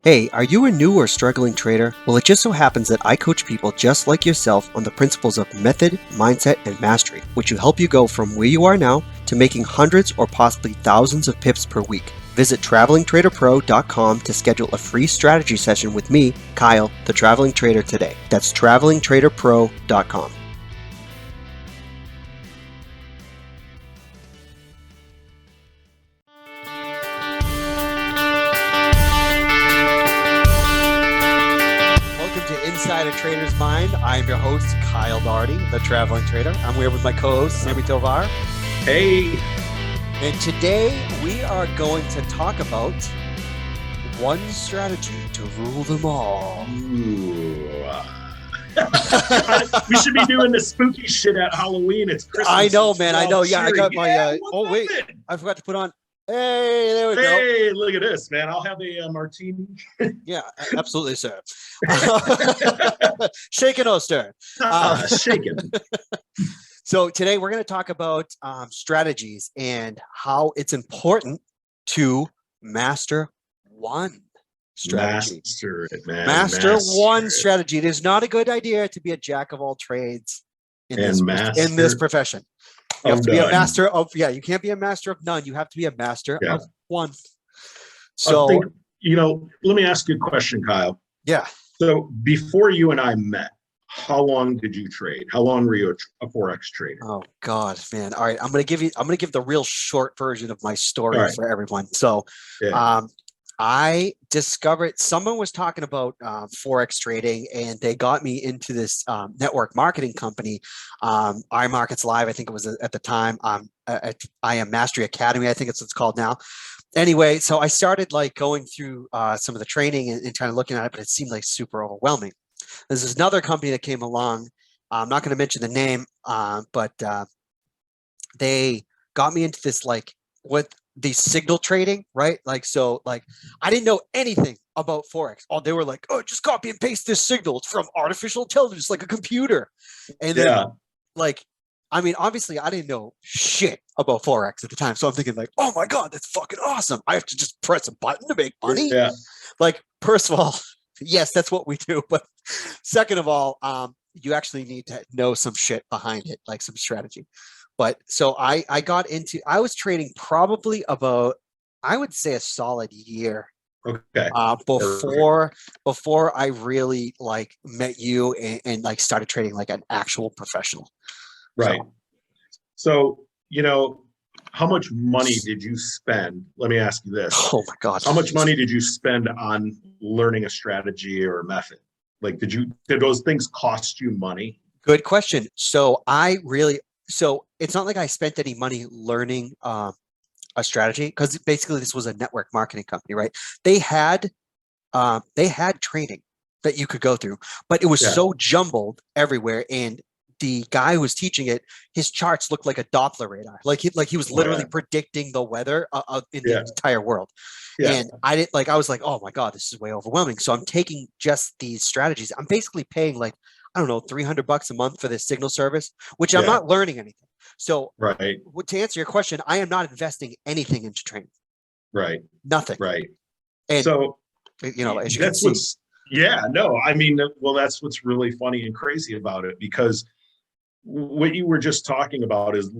Hey, are you a new or struggling trader? Well, it just so happens that I coach people just like yourself on the principles of method, mindset, and mastery, which will help you go from where you are now to making hundreds or possibly thousands of pips per week. Visit travelingtraderpro.com to schedule a free strategy session with me, Kyle, the Traveling Trader, today. That's travelingtraderpro.com. Welcome to Inside a Trader's Mind. I'm your host, Kyle Doherty, the Traveling Trader. I'm here with my co-host, Sammy Tovar. Hey. And today we are going to talk about one strategy to rule them all. We should be doing the spooky shit at Halloween. It's Christmas. I know, man. I know. Yeah, I got my. It? I forgot to put on. Hey, there we go. Hey, look at this, man. I'll have a martini. Yeah, absolutely, sir. Shaken, oh, stir. Shaken. So today we're going to talk about strategies and how it's important to master one strategy. Master it, man. Master one strategy. It is not a good idea to be a jack of all trades in this profession. You have to be a master of, you can't be a master of none. You have to be a master of one. So, let me ask you a question, Kyle. Yeah. So before you and I met, how long did you trade? How long were you a Forex trader? Oh God, man. All right. I'm going to give the real short version of my story for everyone. So, I discovered someone was talking about Forex trading, and they got me into this network marketing company, iMarkets Live, I think it was at the time. I Am Mastery Academy, I think it's what it's called now. Anyway, so I started like going through some of the training and kind of looking at it, but it seemed like super overwhelming. There's another company that came along. I'm not going to mention the name, but they got me into this with the signal trading, right? I didn't know anything about Forex. Oh, they were like, oh, just copy and paste this signal. It's from artificial intelligence, like a computer. And then obviously I didn't know shit about Forex at the time. So I'm thinking like, oh my God, that's fucking awesome. I have to just press a button to make money. Yeah. First of all, yes, that's what we do. But second of all, you actually need to know some shit behind it, like some strategy. But so I was trading probably about, I would say, a solid year. Okay. Before I really met you and started trading like an actual professional. Right. So, how much money did you spend? Let me ask you this. Oh my God. How much money did you spend on learning a strategy or a method? Did those things cost you money? Good question. So it's not like I spent any money learning a strategy, because basically this was a network marketing company, right? They had training that you could go through, but it was so jumbled everywhere. And the guy who was teaching it, his charts looked like a Doppler radar. He was literally predicting the weather in the entire world. Yeah. And I was like, oh my God, this is way overwhelming. So I'm taking just these strategies. I'm basically paying $300 a month for this signal service, which I'm not learning anything. So to answer your question, I am not investing anything into training. Right. Nothing. Right. And so, as you can see. That's what's really funny and crazy about it, because what you were just talking about is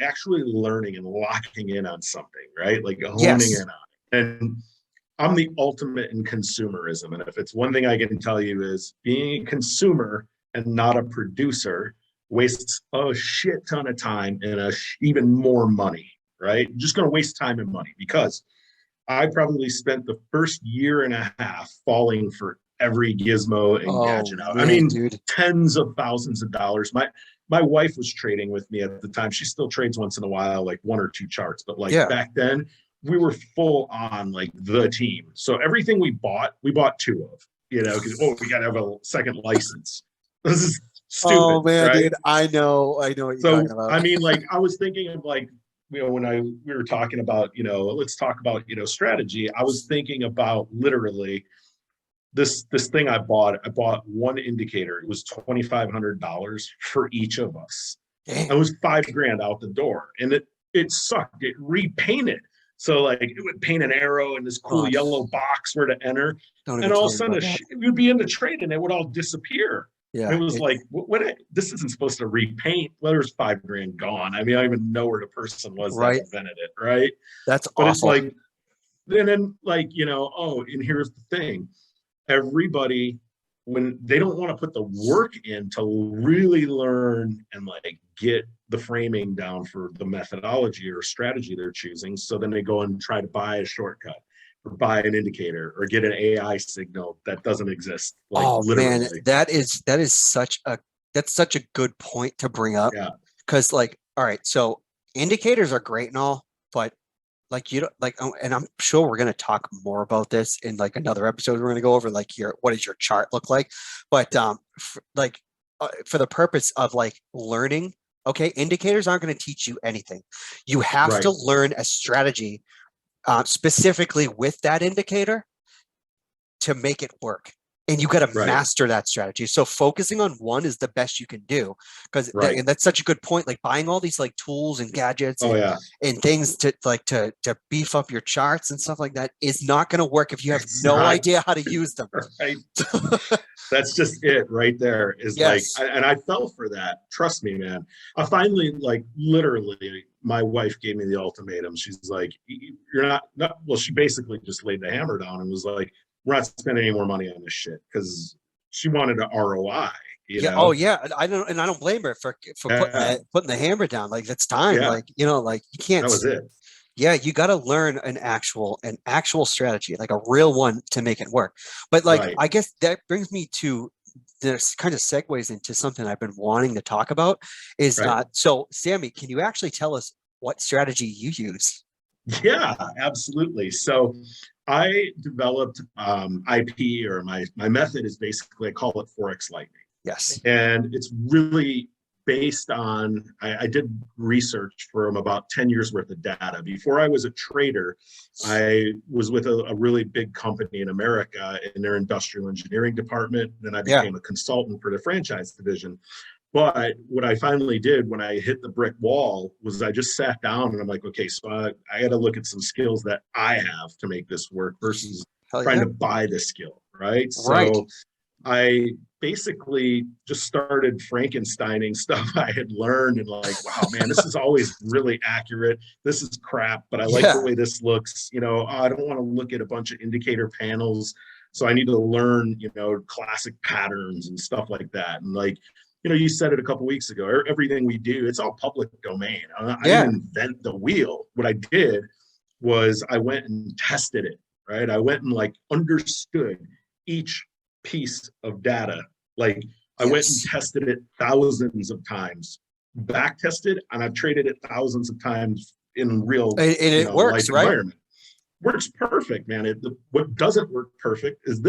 actually learning and locking in on something, right? Like honing in on it. And I'm the ultimate in consumerism. And if it's one thing I can tell you is being a consumer and not a producer wastes a shit ton of time and even more money, right? You're just going to waste time and money, because I probably spent the first year and a half falling for every gizmo and gadget out. Dude. Tens of thousands of dollars. My wife was trading with me at the time. She still trades once in a while, like one or two charts. But back then, we were full on the team. So everything we bought two of, because we got to have a second license. This is stupid. Oh man, right? Dude, I know what you're talking about. I was thinking of when we were talking about, let's talk about, strategy. I was thinking about literally this thing I bought one indicator. It was $2,500 for each of us. Damn. It was $5,000 out the door, and it sucked. It repainted. So like it would paint an arrow in this cool yellow box where to enter. And all of a sudden we'd be in the trade and it would all disappear. Yeah. And it was like, this isn't supposed to repaint. Well, there's $5,000 gone. I mean, I don't even know where the person was that invented it. Right. That's but awful. It's like, then like, and here's the thing. Everybody, when they don't want to put the work in to really learn and like get the framing down for the methodology or strategy they're choosing. So then they go and try to buy a shortcut or buy an indicator or get an AI signal that doesn't exist. Like, literally. Man, that's such a good point to bring up. Yeah. Cause like, all right, so indicators are great and all, but like, you don't like, and I'm sure we're going to talk more about this in like another episode. We're going to go over like what does your chart look like? But for the purpose of like learning, okay, indicators aren't going to teach you anything. You have to learn a strategy specifically with that indicator to make it work. And you got to master that strategy. So focusing on one is the best you can do, because and that's such a good point. Like buying all these like tools and gadgets and things to beef up your charts and stuff like that is not going to work if you have idea how to use them. Right. That's just it right there is like, and I fell for that. Trust me, man. I finally, like, literally, my wife gave me the ultimatum. She's like, you're not, well, she basically just laid the hammer down and was like, we're not spending any more money on this shit, because she wanted an ROI. You know? Oh yeah. I don't blame her for putting the hammer down. Like, it's time. Like, like you can't. That was it. Yeah, you got to learn an actual strategy, like a real one, to make it work. But like, I guess that brings me to this kind of segues into something I've been wanting to talk about. Is so Sammy, can you actually tell us what strategy you use? Yeah, absolutely. So I developed IP, or my method is basically, I call it Forex Lightning. Yes. And it's really based on, I did research from about 10 years worth of data. Before I was a trader, I was with a really big company in America in their industrial engineering department. Then I became a consultant for the franchise division. But what I finally did when I hit the brick wall was I just sat down and I'm like, okay, so I got to look at some skills that I have to make this work versus trying to buy the skill, right? So I basically just started Frankensteining stuff I had learned and like, wow, man, this is always really accurate. This is crap, but I like the way this looks. I don't want to look at a bunch of indicator panels. So I need to learn, classic patterns and stuff like that. And like, you said it a couple of weeks ago, everything we do, it's all public domain. I didn't invent the wheel. What I did was I went and tested it, right? I went and like understood each piece of data. Like I went and tested it thousands of times, back tested, and I've traded it thousands of times in real and it works, life environment. Works perfect, man. What doesn't work perfect is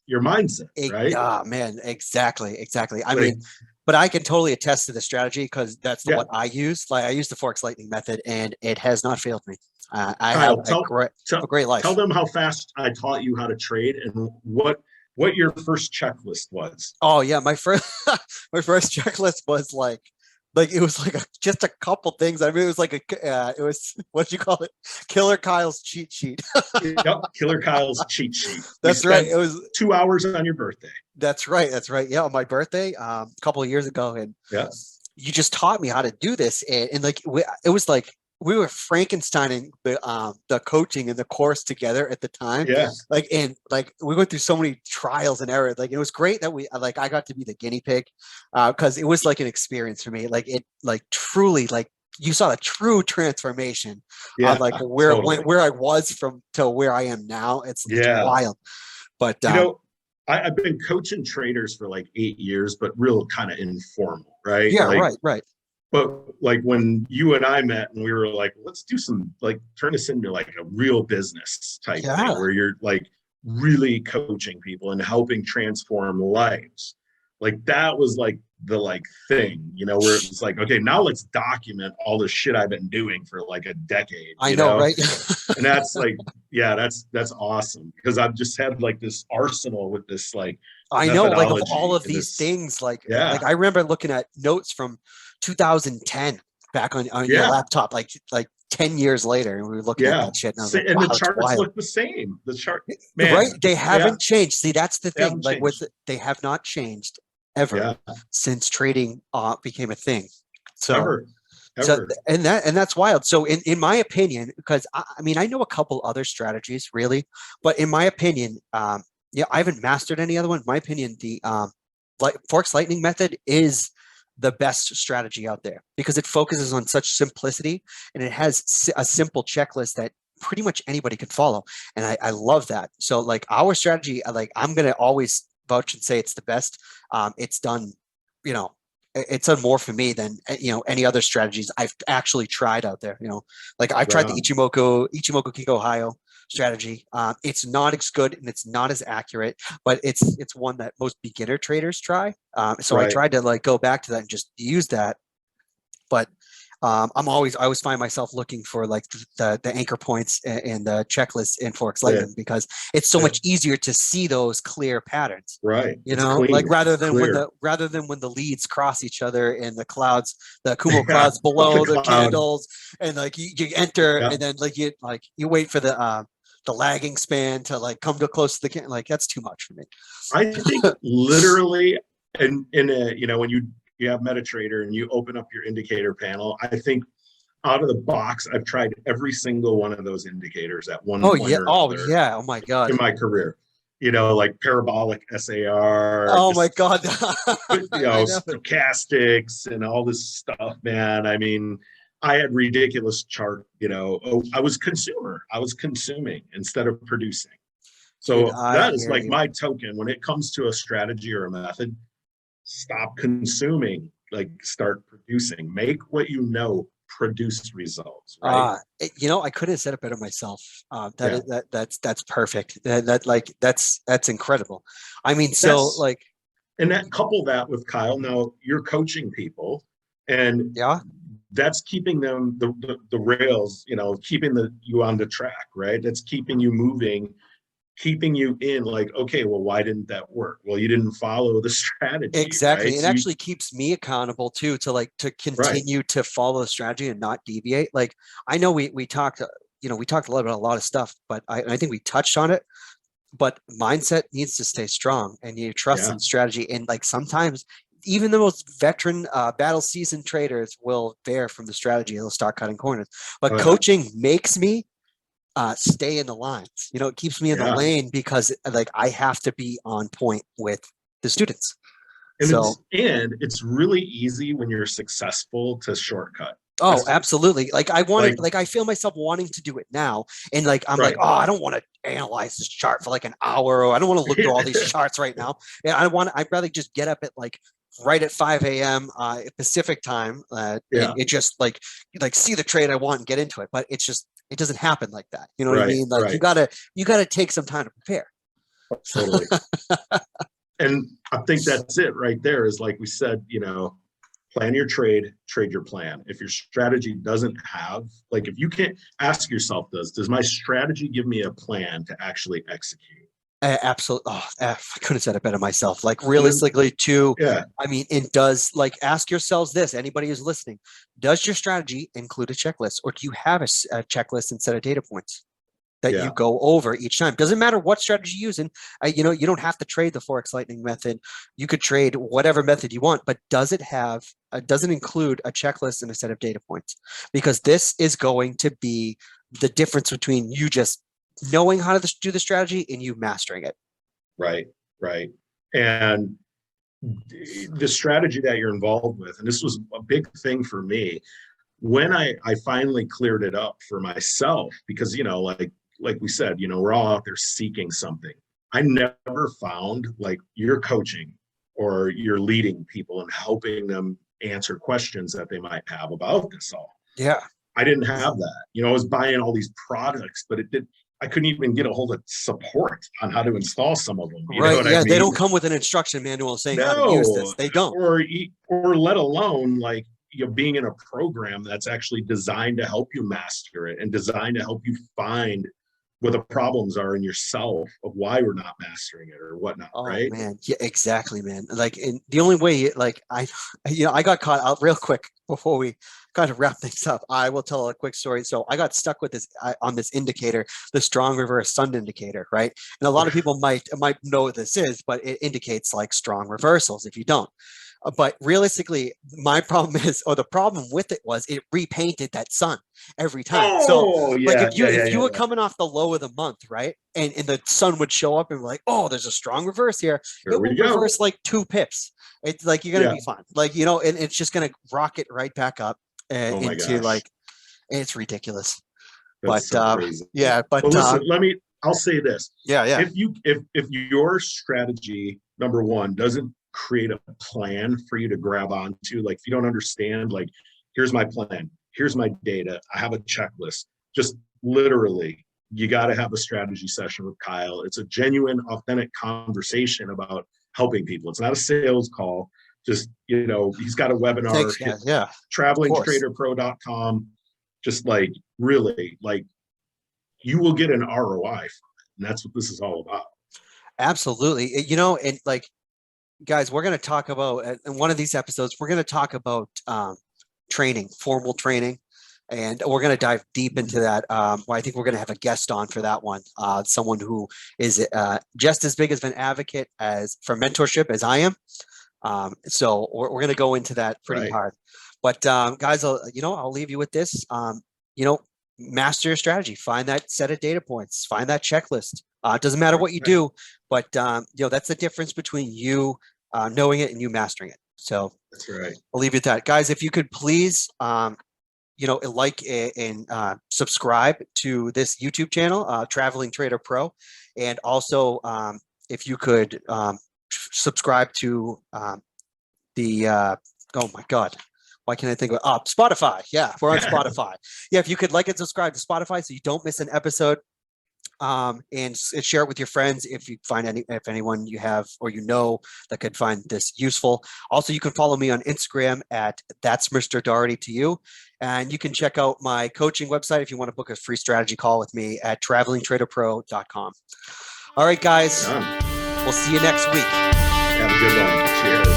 your mindset, right? Ah, man, exactly. I mean, but I can totally attest to the strategy, because that's what I use. Like, I use the Forex Lightning method, and it has not failed me. I have a great life. Tell them how fast I taught you how to trade and what your first checklist was. Oh yeah, my first checklist was like it was like just a couple things. I mean, it was like it was, what do you call it? Killer Kyle's cheat sheet. Yep, Killer Kyle's cheat sheet. That's right. It was 2 hours on your birthday. That's right. Yeah, on my birthday, a couple of years ago, and you just taught me how to do this, and like it was like we were Frankensteining the coaching and the course together at the time. Yeah. We went through so many trials and errors. Like, it was great that I got to be the guinea pig, because it was like an experience for me. Like, it truly, like, you saw a true transformation on where I was to where I am now. It's wild. But I've been coaching traders for like 8 years, but real kind of informal, right? Yeah, right. But like when you and I met and we were like, let's do some, like, turn this into like a real business type thing where you're like really coaching people and helping transform lives. Like, that was like the thing, where it was like, okay, now let's document all the shit I've been doing for like a decade. I know, right? And that's like, that's awesome, because I've just had like this arsenal with this I know, like, of all of these things, like I remember looking at notes from 2010 back on your laptop, like 10 years later and we were looking at that shit. And I was like, and wow, the charts wild. look the same. The chart, man, right? They haven't changed. See, that's the thing. Like they have not changed ever since trading became a thing. So, ever. So, and that's wild. So in my opinion, because I mean, I know a couple other strategies really, but in my opinion, I haven't mastered any other one. In my opinion, the Forex Lightning method is the best strategy out there because it focuses on such simplicity and it has a simple checklist that pretty much anybody can follow. And I love that. So like our strategy, like I'm going to always vouch and say it's the best. It's done, it's done more for me than any other strategies I've actually tried out there. Like I've tried the Ichimoku Kiko Ohio strategy. It's not as good and it's not as accurate, but it's one that most beginner traders try. So I tried to like go back to that and just use that. But I always find myself looking for like the anchor points and the checklists in Forex Lightning because it's so much easier to see those clear patterns. Right. Like rather than when the leads cross each other and the clouds, the Kumo clouds below the candles, and like you enter and then you wait for the lagging span to like come to close to the candle. Like that's too much for me. I think literally, and when you have MetaTrader and you open up your indicator panel, I think out of the box, I've tried every single one of those indicators at one point or another. Oh my God. In my career, like parabolic SAR. Oh my God. Stochastics and all this stuff, man. I mean, I had ridiculous chart, I was consumer. I was consuming instead of producing. So that is like my token when it comes to a strategy or a method. Stop consuming, like start producing. Make what produce results. Right? I couldn't have said it better myself. That's perfect. That's incredible. I mean, and that couple that with Kyle. Now you're coaching people, and that's keeping them the rails. Keeping you on the track. Right. That's keeping you moving. Keeping you in like, okay, well, why didn't that work? Well, you didn't follow the strategy. Exactly. Right? It actually keeps me accountable too, to continue to follow the strategy and not deviate. Like I know we talked, we talked a lot about a lot of stuff, but I think we touched on it, but mindset needs to stay strong and you trust in strategy. And like sometimes even the most veteran battle seasoned traders will veer from the strategy. They'll start cutting corners, but coaching makes me stay in the lines. It keeps me in the lane because like I have to be on point with the students. And it's really easy when you're successful to shortcut. Oh, absolutely. Like I I feel myself wanting to do it now. And like, I'm like, I don't want to analyze this chart for like an hour, or I don't want to look through all these charts right now. And I'd rather just get up at like right at 5 a.m. Pacific time. It just like see the trade I want and get into it. But it doesn't happen like that. You know what I mean? Like you gotta take some time to prepare. Totally. And I think that's it right there is like we said, plan your trade your plan. If your strategy doesn't have, like, if you can't ask yourself does my strategy give me a plan to actually execute? Absolutely. I couldn't have said it better myself. Like realistically too, I mean, it does, like, ask yourselves this, anybody who's listening, does your strategy include a checklist, or do you have a checklist instead of data points that you go over each time? Doesn't matter what strategy you're using. You don't have to trade the Forex Lightning method. You could trade whatever method you want, but does it include a checklist and a set of data points? Because this is going to be the difference between you just knowing how to do the strategy and you mastering it. Right. And the strategy that you're involved with, and this was a big thing for me, when I finally cleared it up for myself, because, like we said, we're all out there seeking something. I never found like you're coaching or you're leading people and helping them answer questions that they might have about this all. Yeah. I didn't have that. I was buying all these products, but I couldn't even get a hold of support on how to install some of them. You know what I mean? They don't come with an instruction manual saying how to use this. They don't. Or let alone like, being in a program that's actually designed to help you master it and designed to help you find what the problems are in yourself of why we're not mastering it or whatnot. Oh right? man, yeah, exactly, man. Like, and the only way, like, I got caught out real quick before we kind of wrap things up. I will tell a quick story. So I got stuck with this on this indicator, the strong reverse sun indicator, right? And a lot of people might know what this is, but it indicates like strong reversals if you don't. But realistically, my problem is, or the problem with it was, it repainted that sun every time. Oh, so, yeah, like, if you were yeah. coming off the low of the month, right, and the sun would show up and be like, oh, there's a strong reverse here. There It we will go. reverse like 2 pips. It's like you're gonna be fine, like, you know, and it's just gonna rocket right back up Oh my into gosh. like, it's ridiculous. That's But so crazy. yeah, but well, listen, I'll say this. Yeah. If your strategy, number one, doesn't create a plan for you to grab onto, like if you don't understand, like, here's my plan, here's my data, I have a checklist, just literally, you got to have a strategy session with Kyle. It's a genuine, authentic conversation about helping people. It's not a sales call. Just, you know, he's got a webinar. Thanks, guys. Yeah. travelingtraderpro.com. Just like, really, like, you will get an ROI from it. And that's what this is all about. Absolutely. You know, and like, guys, we're going to talk about, in one of these episodes, we're going to talk about training, formal training, and we're going to dive deep into that. Well, I think we're going to have a guest on for that one, someone who is just as big of an advocate for mentorship as I am. So we're going to go into that pretty hard. But guys, I'll leave you with this. Master your strategy. Find that set of data points. Find that checklist. It doesn't matter what you do, but that's the difference between you knowing it and you mastering it. So that's right. I'll leave you at that, guys. If you could please, like and subscribe to this YouTube channel, Traveling Trader Pro, and also if you could subscribe to oh my God. Why can't I think of it? Spotify. Yeah, we're on Spotify. Yeah, if you could like and subscribe to Spotify so you don't miss an episode, and share it with your friends if you find if anyone you have or you know that could find this useful. Also, you can follow me on Instagram at That's Mr. Doherty to you, and you can check out my coaching website if you want to book a free strategy call with me at travelingtraderpro.com. All right, guys, we'll see you next week. Have a good one. Cheers.